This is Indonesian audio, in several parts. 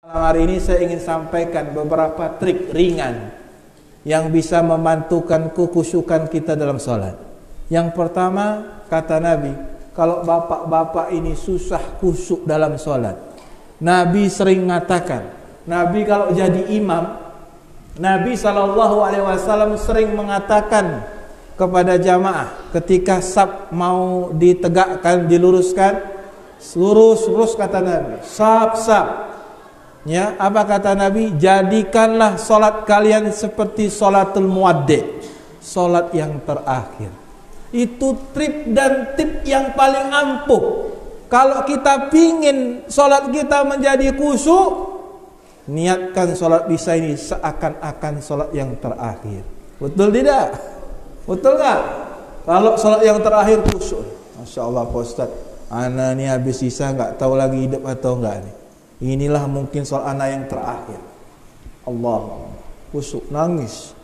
Hari ini saya ingin sampaikan beberapa trik ringan yang bisa memantulkan kekhusyukan kita dalam sholat. Yang pertama, kata Nabi, kalau bapak-bapak ini susah khusyuk dalam sholat, Nabi sering mengatakan, Nabi kalau jadi imam, Nabi SAW sering mengatakan kepada jamaah ketika saf mau ditegakkan, diluruskan, lurus kata Nabi, saf. Ya, apa kata Nabi? Jadikanlah solat kalian seperti solatul muaddi, solat yang terakhir. Itu trik dan tip yang paling ampuh. Kalau kita pingin solat kita menjadi khusyuk, niatkan solat isya ini seakan-akan solat yang terakhir. Betul tidak? Betul nggak? Kalau solat yang terakhir khusyuk, Masya Allah Pak Ustaz, ana nih habis isya nggak tahu lagi hidup atau enggak nih. Inilah mungkin soal anak yang terakhir. Allah khusyuk, nangis.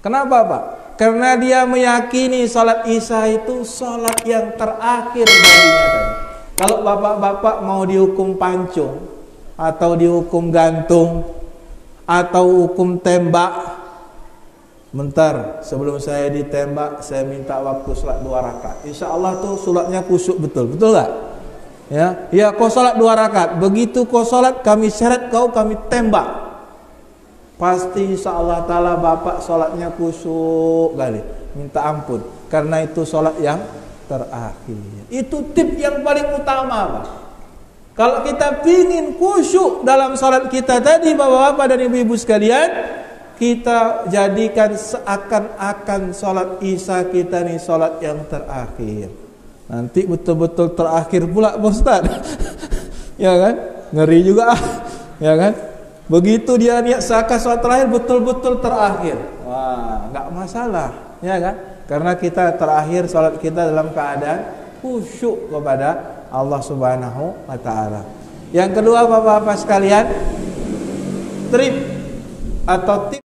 Kenapa Pak? Karena dia meyakini salat isya itu salat yang terakhir baginya tadi. Kalau bapak-bapak mau dihukum pancung, atau dihukum gantung, atau hukum tembak, bentar sebelum saya ditembak, saya minta waktu salat 2 rakaat. Insya Allah tuh salatnya khusyuk betul gak? Ya, kau sholat 2 rakaat. Begitu kau sholat, kami seret kau, kami tembak. Pasti insya Allah ta'ala bapak sholatnya khusyuk kali. Minta ampun. Karena itu sholat yang terakhir. Itu tip yang paling utama Pak. Kalau kita pingin khusyuk dalam sholat kita tadi, bapak-bapak dan ibu-ibu sekalian, kita jadikan seakan-akan sholat isya kita nih sholat yang terakhir. Nanti betul-betul terakhir pula Pak Ustaz. Ya kan? Ngeri juga ya kan? Begitu dia niat seakan sholat terakhir betul-betul terakhir. Wah, enggak masalah, ya kan? Karena kita terakhir sholat kita dalam keadaan khusyuk kepada Allah Subhanahu wa taala. Yang kedua Bapak-bapak sekalian, trik atau tip